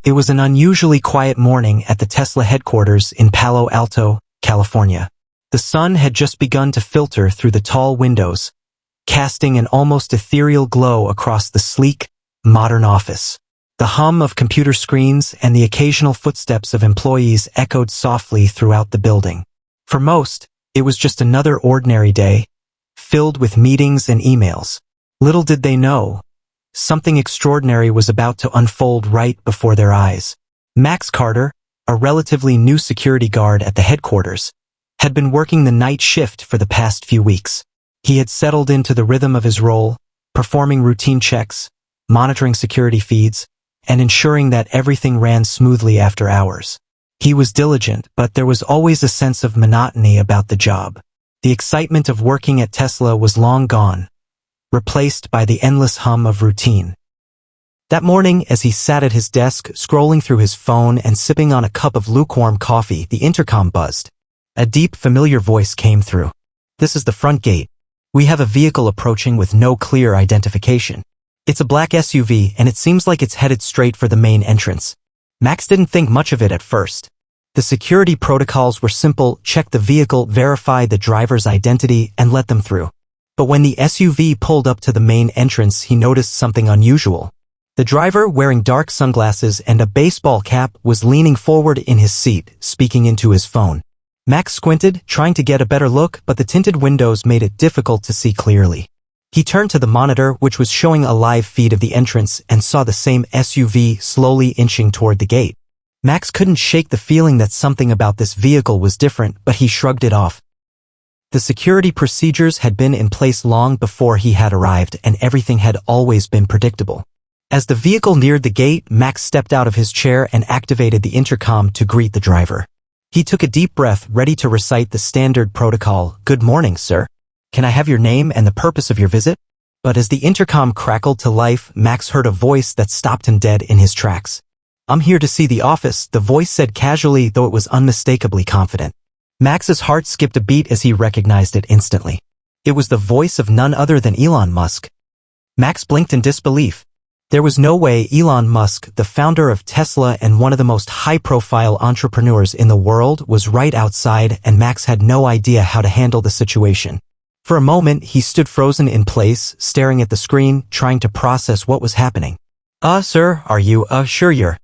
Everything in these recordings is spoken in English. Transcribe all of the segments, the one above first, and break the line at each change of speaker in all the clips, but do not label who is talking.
It was an unusually quiet morning at the Tesla headquarters in Palo Alto, California. The sun had just begun to filter through the tall windows, casting an almost ethereal glow across the sleek, modern office. The hum of computer screens and the occasional footsteps of employees echoed softly throughout the building. For most, it was just another ordinary day, filled with meetings and emails. Little did they know, something extraordinary was about to unfold right before their eyes. Max Carter, a relatively new security guard at the headquarters, had been working the night shift for the past few weeks. He had settled into the rhythm of his role, performing routine checks, monitoring security feeds, and ensuring that everything ran smoothly after hours. He was diligent, but there was always a sense of monotony about the job. The excitement of working at Tesla was long gone, replaced by the endless hum of routine. That morning, as he sat at his desk, scrolling through his phone and sipping on a cup of lukewarm coffee, the intercom buzzed. A deep, familiar voice came through. "This is the front gate. We have a vehicle approaching with no clear identification. It's a black SUV, and it seems like it's headed straight for the main entrance." Max didn't think much of it at first. The security protocols were simple: check the vehicle, verify the driver's identity, and let them through. But when the SUV pulled up to the main entrance, he noticed something unusual. The driver, wearing dark sunglasses and a baseball cap, was leaning forward in his seat, speaking into his phone. Max squinted, trying to get a better look, but the tinted windows made it difficult to see clearly. He turned to the monitor, which was showing a live feed of the entrance, and saw the same SUV slowly inching toward the gate. Max couldn't shake the feeling that something about this vehicle was different, but he shrugged it off. The security procedures had been in place long before he had arrived, and everything had always been predictable. As the vehicle neared the gate, Max stepped out of his chair and activated the intercom to greet the driver. He took a deep breath, ready to recite the standard protocol. "Good morning, sir. Can I have your name and the purpose of your visit?" But as the intercom crackled to life, Max heard a voice that stopped him dead in his tracks. "I'm here to see the office," the voice said casually, though it was unmistakably confident. Max's heart skipped a beat as he recognized it instantly. It was the voice of none other than Elon Musk. Max blinked in disbelief. There was no way Elon Musk, the founder of Tesla and one of the most high-profile entrepreneurs in the world, was right outside, and Max had no idea how to handle the situation. For a moment, he stood frozen in place, staring at the screen, trying to process what was happening. Sir, are you, sure you're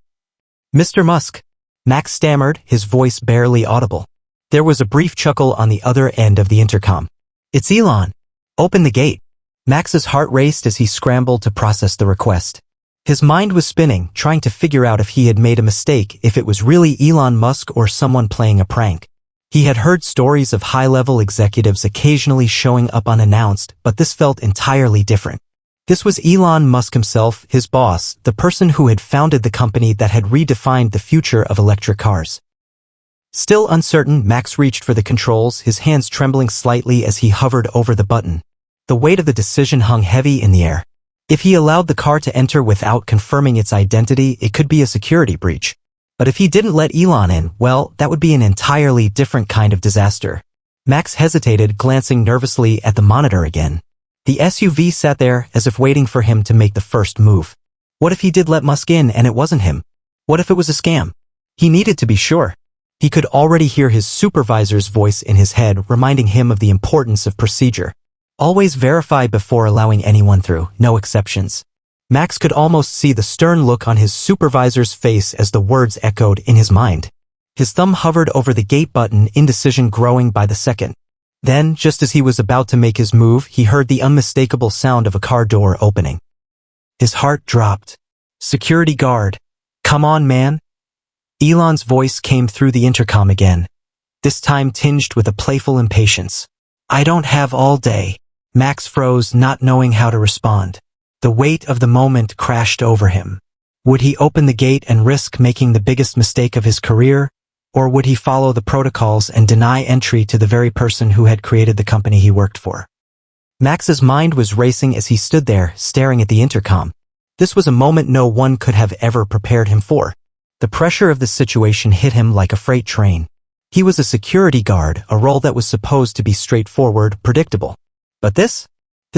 Mr. Musk?" Max stammered, his voice barely audible. There was a brief chuckle on the other end of the intercom. "It's Elon. Open the gate." Max's heart raced as he scrambled to process the request. His mind was spinning, trying to figure out if he had made a mistake, if it was really Elon Musk or someone playing a prank. He had heard stories of high-level executives occasionally showing up unannounced, but this felt entirely different. This was Elon Musk himself, his boss, the person who had founded the company that had redefined the future of electric cars. Still uncertain, Max reached for the controls, his hands trembling slightly as he hovered over the button. The weight of the decision hung heavy in the air. If he allowed the car to enter without confirming its identity, it could be a security breach. But if he didn't let Elon in, well, that would be an entirely different kind of disaster. Max hesitated, glancing nervously at the monitor again. The SUV sat there, as if waiting for him to make the first move. What if he did let Musk in and it wasn't him? What if it was a scam? He needed to be sure. He could already hear his supervisor's voice in his head, reminding him of the importance of procedure. Always verify before allowing anyone through, no exceptions. Max could almost see the stern look on his supervisor's face as the words echoed in his mind. His thumb hovered over the gate button, indecision growing by the second. Then, just as he was about to make his move, he heard the unmistakable sound of a car door opening. His heart dropped. "Security guard. Come on, man." Elon's voice came through the intercom again, this time tinged with a playful impatience. "I don't have all day." Max froze, not knowing how to respond. The weight of the moment crashed over him. Would he open the gate and risk making the biggest mistake of his career? Or would he follow the protocols and deny entry to the very person who had created the company he worked for? Max's mind was racing as he stood there, staring at the intercom. This was a moment no one could have ever prepared him for. The pressure of the situation hit him like a freight train. He was a security guard, a role that was supposed to be straightforward, predictable. But this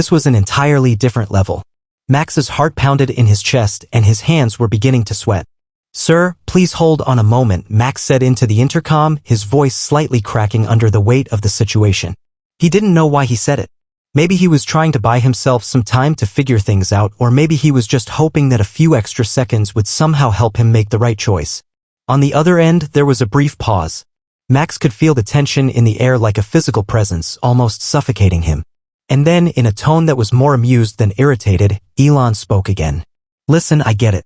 was an entirely different level. Max's heart pounded in his chest and his hands were beginning to sweat. "Sir, please hold on a moment," Max said into the intercom, his voice slightly cracking under the weight of the situation. He didn't know why he said it. Maybe he was trying to buy himself some time to figure things out, or maybe he was just hoping that a few extra seconds would somehow help him make the right choice. On the other end, there was a brief pause. Max could feel the tension in the air like a physical presence, almost suffocating him. And then, in a tone that was more amused than irritated, Elon spoke again. "Listen, I get it.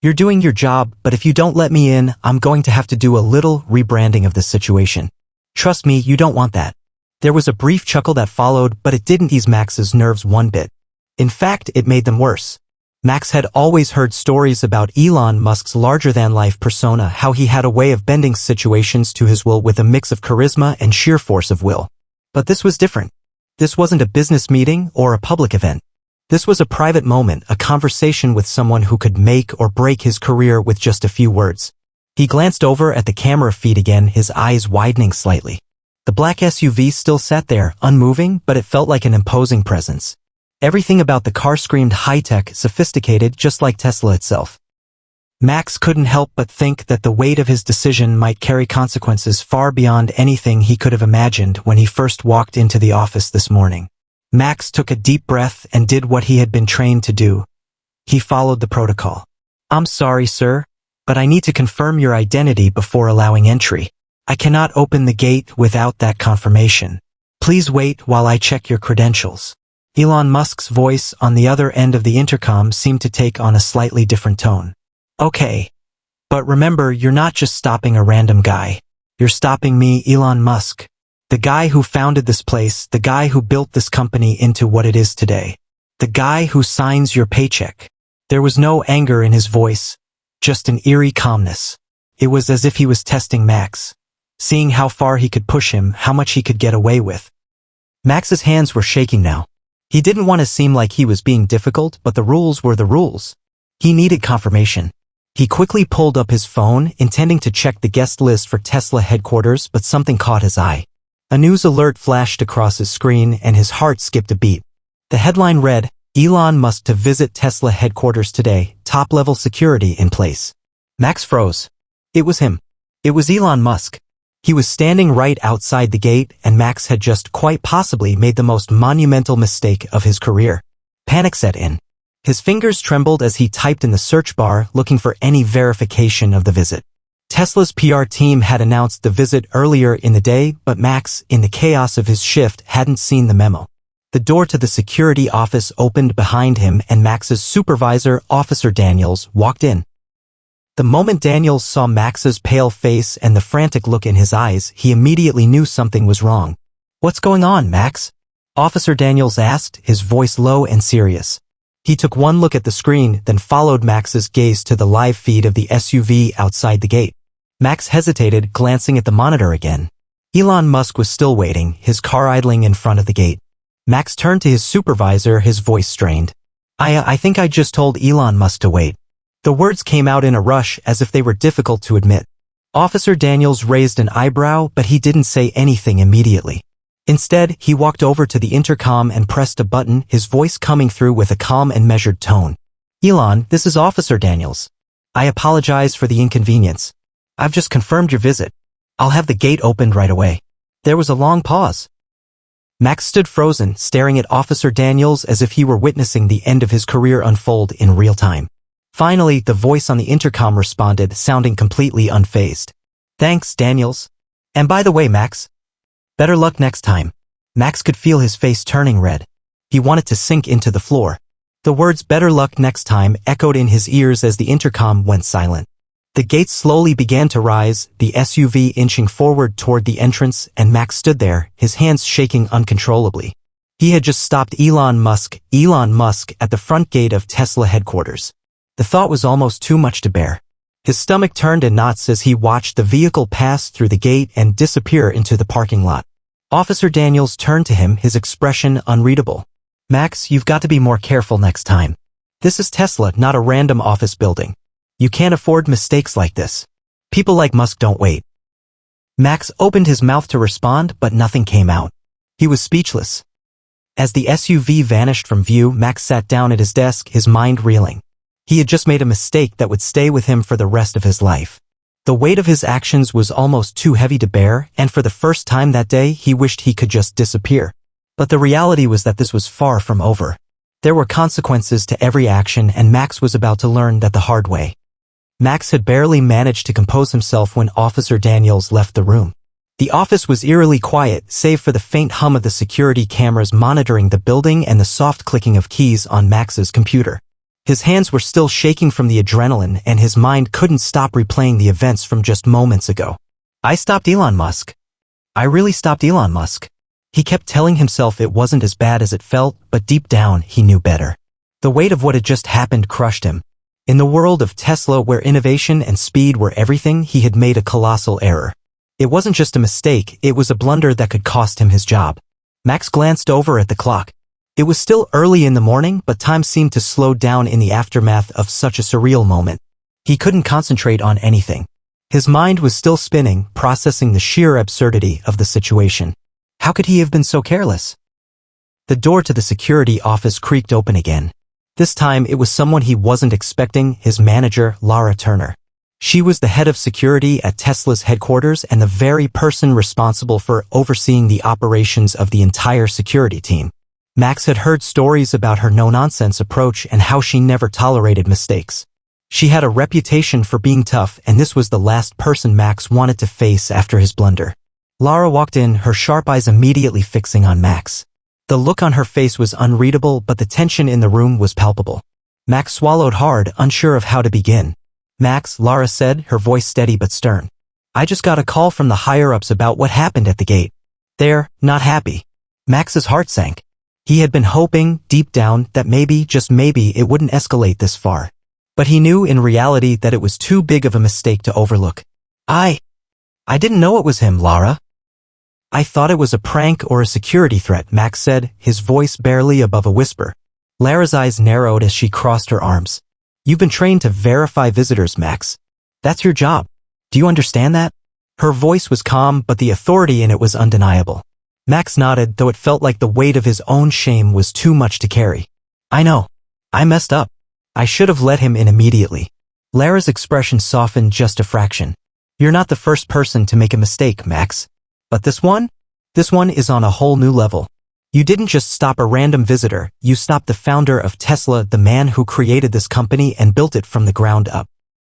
You're doing your job, but if you don't let me in, I'm going to have to do a little rebranding of this situation. Trust me, you don't want that." There was a brief chuckle that followed, but it didn't ease Max's nerves one bit. In fact, it made them worse. Max had always heard stories about Elon Musk's larger-than-life persona, how he had a way of bending situations to his will with a mix of charisma and sheer force of will. But this was different. This wasn't a business meeting or a public event. This was a private moment, a conversation with someone who could make or break his career with just a few words. He glanced over at the camera feed again, his eyes widening slightly. The black SUV still sat there, unmoving, but it felt like an imposing presence. Everything about the car screamed high-tech, sophisticated, just like Tesla itself. Max couldn't help but think that the weight of his decision might carry consequences far beyond anything he could have imagined when he first walked into the office this morning. Max took a deep breath and did what he had been trained to do. He followed the protocol. "I'm sorry, sir, but I need to confirm your identity before allowing entry. I cannot open the gate without that confirmation. Please wait while I check your credentials." Elon Musk's voice on the other end of the intercom seemed to take on a slightly different tone. "Okay. But remember, you're not just stopping a random guy. You're stopping me, Elon Musk. The guy who founded this place, the guy who built this company into what it is today. The guy who signs your paycheck." There was no anger in his voice, just an eerie calmness. It was as if he was testing Max, seeing how far he could push him, how much he could get away with. Max's hands were shaking now. He didn't want to seem like he was being difficult, but the rules were the rules. He needed confirmation. He quickly pulled up his phone, intending to check the guest list for Tesla headquarters, but something caught his eye. A news alert flashed across his screen, and his heart skipped a beat. The headline read, "Elon Musk to visit Tesla headquarters today, top-level security in place." Max froze. It was him. It was Elon Musk. He was standing right outside the gate, and Max had just quite possibly made the most monumental mistake of his career. Panic set in. His fingers trembled as he typed in the search bar, looking for any verification of the visit. Tesla's PR team had announced the visit earlier in the day, but Max, in the chaos of his shift, hadn't seen the memo. The door to the security office opened behind him, and Max's supervisor, Officer Daniels, walked in. The moment Daniels saw Max's pale face and the frantic look in his eyes, he immediately knew something was wrong. "What's going on, Max?" Officer Daniels asked, his voice low and serious. He took one look at the screen, then followed Max's gaze to the live feed of the SUV outside the gate. Max hesitated, glancing at the monitor again. Elon Musk was still waiting, his car idling in front of the gate. Max turned to his supervisor, his voice strained. I think I just told Elon Musk to wait." The words came out in a rush, as if they were difficult to admit. Officer Daniels raised an eyebrow, but he didn't say anything immediately. Instead, he walked over to the intercom and pressed a button, his voice coming through with a calm and measured tone. "Elon, this is Officer Daniels. I apologize for the inconvenience. I've just confirmed your visit. I'll have the gate opened right away." There was a long pause. Max stood frozen, staring at Officer Daniels as if he were witnessing the end of his career unfold in real time. Finally, the voice on the intercom responded, sounding completely unfazed. "Thanks, Daniels. And by the way, Max, better luck next time." Max could feel his face turning red. He wanted to sink into the floor. The words "better luck next time" echoed in his ears as the intercom went silent. The gates slowly began to rise, the SUV inching forward toward the entrance, and Max stood there, his hands shaking uncontrollably. He had just stopped Elon Musk at the front gate of Tesla headquarters. The thought was almost too much to bear. His stomach turned in knots as he watched the vehicle pass through the gate and disappear into the parking lot. Officer Daniels turned to him, his expression unreadable. "Max, you've got to be more careful next time. This is Tesla, not a random office building. You can't afford mistakes like this. People like Musk don't wait." Max opened his mouth to respond, but nothing came out. He was speechless. As the SUV vanished from view, Max sat down at his desk, his mind reeling. He had just made a mistake that would stay with him for the rest of his life. The weight of his actions was almost too heavy to bear, and for the first time that day, he wished he could just disappear. But the reality was that this was far from over. There were consequences to every action, and Max was about to learn that the hard way. Max had barely managed to compose himself when Officer Daniels left the room. The office was eerily quiet, save for the faint hum of the security cameras monitoring the building and the soft clicking of keys on Max's computer. His hands were still shaking from the adrenaline, and his mind couldn't stop replaying the events from just moments ago. I stopped Elon Musk. I really stopped Elon Musk. He kept telling himself it wasn't as bad as it felt, but deep down, he knew better. The weight of what had just happened crushed him. In the world of Tesla, where innovation and speed were everything, he had made a colossal error. It wasn't just a mistake, it was a blunder that could cost him his job. Max glanced over at the clock. It was still early in the morning, but time seemed to slow down in the aftermath of such a surreal moment. He couldn't concentrate on anything. His mind was still spinning, processing the sheer absurdity of the situation. How could he have been so careless? The door to the security office creaked open again. This time it was someone he wasn't expecting, his manager, Lara Turner. She was the head of security at Tesla's headquarters and the very person responsible for overseeing the operations of the entire security team. Max had heard stories about her no-nonsense approach and how she never tolerated mistakes. She had a reputation for being tough, and this was the last person Max wanted to face after his blunder. Lara walked in, her sharp eyes immediately fixing on Max. The look on her face was unreadable, but the tension in the room was palpable. Max swallowed hard, unsure of how to begin. Max, Lara said, her voice steady but stern. I just got a call from the higher-ups about what happened at the gate. They're not happy. Max's heart sank. He had been hoping, deep down, that maybe, just maybe, it wouldn't escalate this far. But he knew in reality that it was too big of a mistake to overlook. I didn't know it was him, Lara. I thought it was a prank or a security threat, Max said, his voice barely above a whisper. Lara's eyes narrowed as she crossed her arms. You've been trained to verify visitors, Max. That's your job. Do you understand that? Her voice was calm, but the authority in it was undeniable. Max nodded, though it felt like the weight of his own shame was too much to carry. I know. I messed up. I should have let him in immediately. Lara's expression softened just a fraction. You're not the first person to make a mistake, Max. But this one is on a whole new level. You didn't just stop a random visitor, you stopped the founder of Tesla, the man who created this company and built it from the ground up.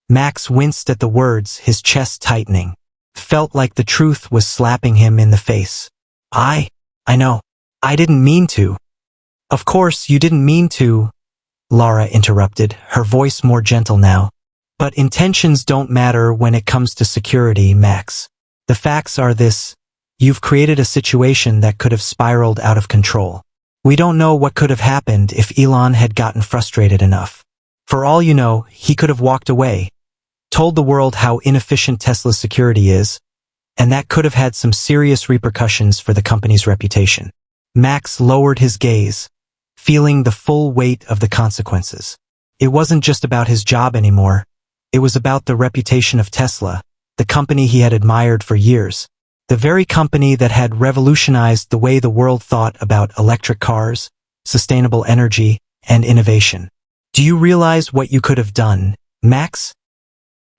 Max winced at the words, his chest tightening. Felt like the truth was slapping him in the face. I know. I didn't mean to. Of course you didn't mean to, Lara interrupted, her voice more gentle now. But intentions don't matter when it comes to security, Max. The facts are this. You've created a situation that could have spiraled out of control. We don't know what could have happened if Elon had gotten frustrated enough. For all you know, he could have walked away, told the world how inefficient Tesla's security is, and that could have had some serious repercussions for the company's reputation. Max lowered his gaze, feeling the full weight of the consequences. It wasn't just about his job anymore. It was about the reputation of Tesla, the company he had admired for years. The very company that had revolutionized the way the world thought about electric cars, sustainable energy, and innovation. Do you realize what you could have done, Max?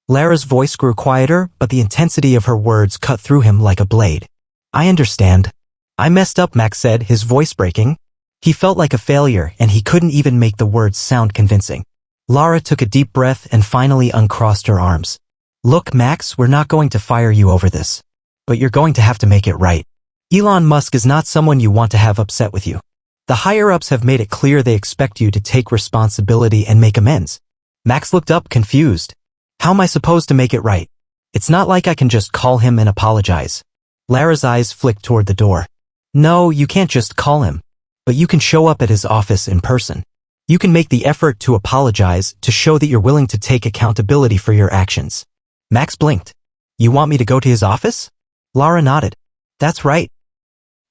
Lara's voice grew quieter, but the intensity of her words cut through him like a blade. I understand. I messed up, Max said, his voice breaking. He felt like a failure, and he couldn't even make the words sound convincing. Lara took a deep breath and finally uncrossed her arms. Look, Max, we're not going to fire you over this. But you're going to have to make it right. Elon Musk is not someone you want to have upset with you. The higher-ups have made it clear they expect you to take responsibility and make amends. Max looked up, confused. How am I supposed to make it right? It's not like I can just call him and apologize. Lara's eyes flicked toward the door. No, you can't just call him. But you can show up at his office in person. You can make the effort to apologize, to show that you're willing to take accountability for your actions. Max blinked. You want me to go to his office? Lara nodded. That's right.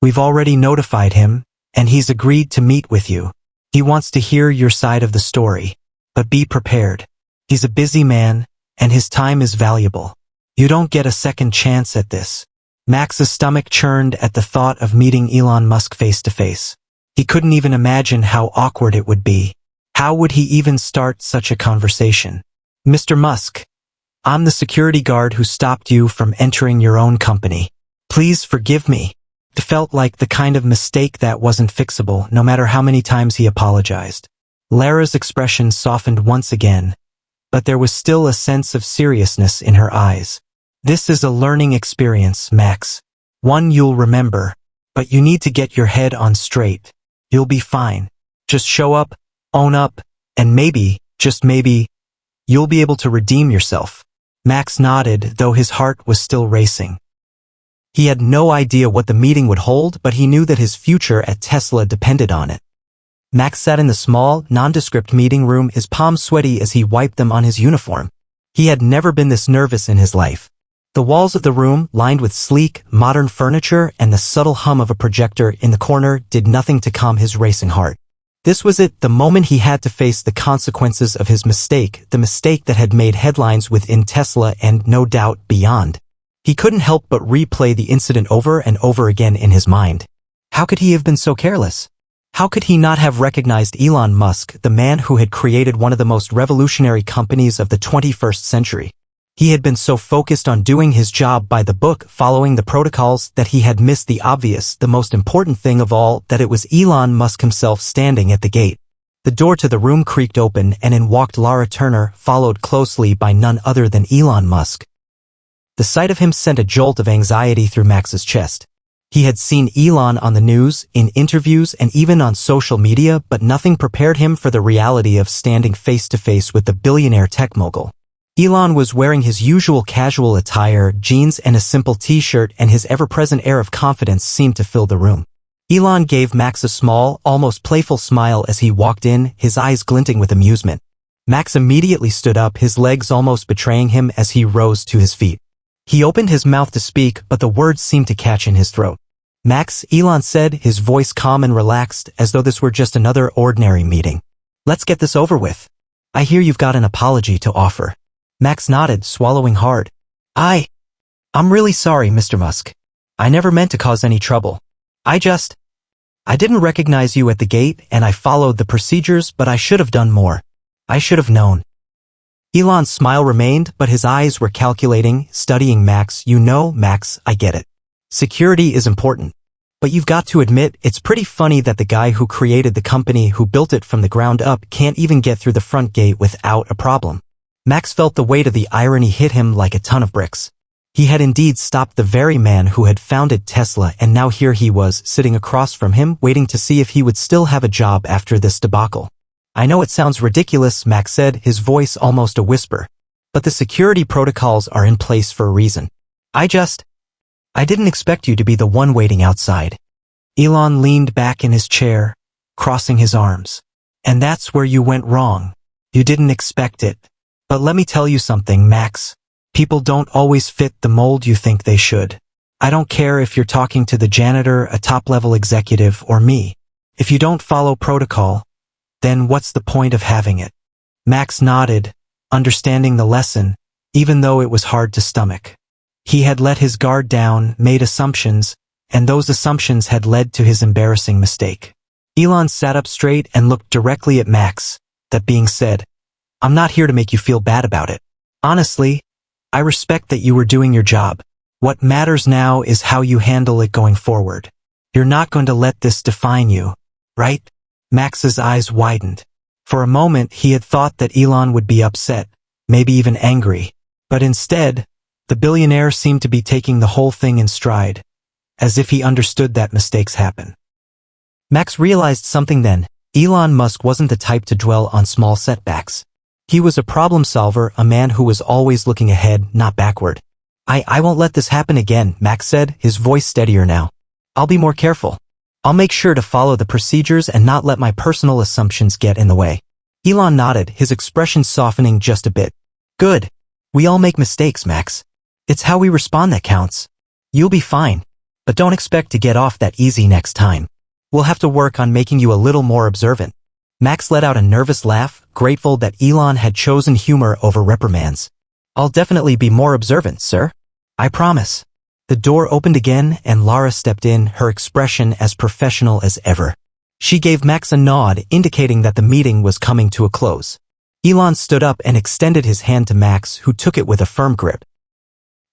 We've already notified him, and he's agreed to meet with you. He wants to hear your side of the story. But be prepared. He's a busy man, and his time is valuable. You don't get a second chance at this. Max's stomach churned at the thought of meeting Elon Musk face to face. He couldn't even imagine how awkward it would be. How would he even start such a conversation? Mr. Musk, I'm the security guard who stopped you from entering your own company. Please forgive me. It felt like the kind of mistake that wasn't fixable, no matter how many times he apologized. Lara's expression softened once again, but there was still a sense of seriousness in her eyes. This is a learning experience, Max. One you'll remember, but you need to get your head on straight. You'll be fine. Just show up, own up, and maybe, just maybe, you'll be able to redeem yourself. Max nodded, though his heart was still racing. He had no idea what the meeting would hold, but he knew that his future at Tesla depended on it. Max sat in the small, nondescript meeting room, his palms sweaty as he wiped them on his uniform. He had never been this nervous in his life. The walls of the room, lined with sleek, modern furniture and the subtle hum of a projector in the corner, did nothing to calm his racing heart. This was it, the moment he had to face the consequences of his mistake, the mistake that had made headlines within Tesla and, no doubt, beyond. He couldn't help but replay the incident over and over again in his mind. How could he have been so careless? How could he not have recognized Elon Musk, the man who had created one of the most revolutionary companies of the 21st century? He had been so focused on doing his job by the book, following the protocols, that he had missed the obvious, the most important thing of all, that it was Elon Musk himself standing at the gate. The door to the room creaked open and in walked Lara Turner, followed closely by none other than Elon Musk. The sight of him sent a jolt of anxiety through Max's chest. He had seen Elon on the news, in interviews, and even on social media, but nothing prepared him for the reality of standing face-to-face with the billionaire tech mogul. Elon was wearing his usual casual attire, jeans and a simple t-shirt, and his ever-present air of confidence seemed to fill the room. Elon gave Max a small, almost playful smile as he walked in, his eyes glinting with amusement. Max immediately stood up, his legs almost betraying him as he rose to his feet. He opened his mouth to speak, but the words seemed to catch in his throat. Max, Elon said, his voice calm and relaxed, as though this were just another ordinary meeting. Let's get this over with. I hear you've got an apology to offer. Max nodded, swallowing hard. I'm really sorry, Mr. Musk. I never meant to cause any trouble. I didn't recognize you at the gate, and I followed the procedures, but I should have done more. I should have known. Elon's smile remained, but his eyes were calculating, studying Max. You know, Max, I get it. Security is important. But you've got to admit, it's pretty funny that the guy who created the company, who built it from the ground up, can't even get through the front gate without a problem. Max felt the weight of the irony hit him like a ton of bricks. He had indeed stopped the very man who had founded Tesla, and now here he was, sitting across from him, waiting to see if he would still have a job after this debacle. I know it sounds ridiculous, Max said, his voice almost a whisper. But the security protocols are in place for a reason. I didn't expect you to be the one waiting outside. Elon leaned back in his chair, crossing his arms. And that's where you went wrong. You didn't expect it. But let me tell you something, Max. People don't always fit the mold you think they should. I don't care if you're talking to the janitor, a top-level executive, or me. If you don't follow protocol, then what's the point of having it? Max nodded, understanding the lesson, even though it was hard to stomach. He had let his guard down, made assumptions, and those assumptions had led to his embarrassing mistake. Elon sat up straight and looked directly at Max. That being said, I'm not here to make you feel bad about it. Honestly, I respect that you were doing your job. What matters now is how you handle it going forward. You're not going to let this define you, right? Max's eyes widened. For a moment, he had thought that Elon would be upset, maybe even angry. But instead, the billionaire seemed to be taking the whole thing in stride, as if he understood that mistakes happen. Max realized something then. Elon Musk wasn't the type to dwell on small setbacks. He was a problem solver, a man who was always looking ahead, not backward. I won't let this happen again, Max said, his voice steadier now. I'll be more careful. I'll make sure to follow the procedures and not let my personal assumptions get in the way. Elon nodded, his expression softening just a bit. Good. We all make mistakes, Max. It's how we respond that counts. You'll be fine. But don't expect to get off that easy next time. We'll have to work on making you a little more observant. Max let out a nervous laugh, grateful that Elon had chosen humor over reprimands. I'll definitely be more observant, sir. I promise. The door opened again and Lara stepped in, her expression as professional as ever. She gave Max a nod, indicating that the meeting was coming to a close. Elon stood up and extended his hand to Max, who took it with a firm grip.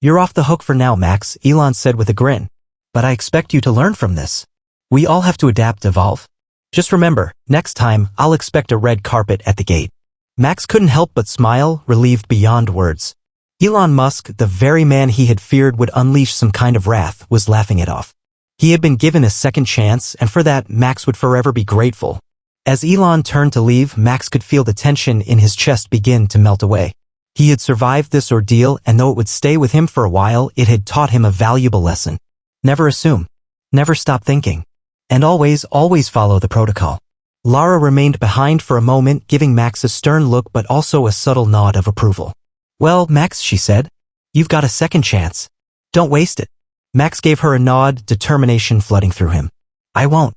"You're off the hook for now, Max," Elon said with a grin. "But I expect you to learn from this. We all have to adapt, evolve. Just remember, next time, I'll expect a red carpet at the gate." Max couldn't help but smile, relieved beyond words. Elon Musk, the very man he had feared would unleash some kind of wrath, was laughing it off. He had been given a second chance, and for that, Max would forever be grateful. As Elon turned to leave, Max could feel the tension in his chest begin to melt away. He had survived this ordeal, and though it would stay with him for a while, it had taught him a valuable lesson. Never assume. Never stop thinking. And always follow the protocol. Lara remained behind for a moment, giving Max a stern look but also a subtle nod of approval. "Well, Max," she said, "you've got a second chance. Don't waste it." Max gave her a nod, determination flooding through him. "I won't.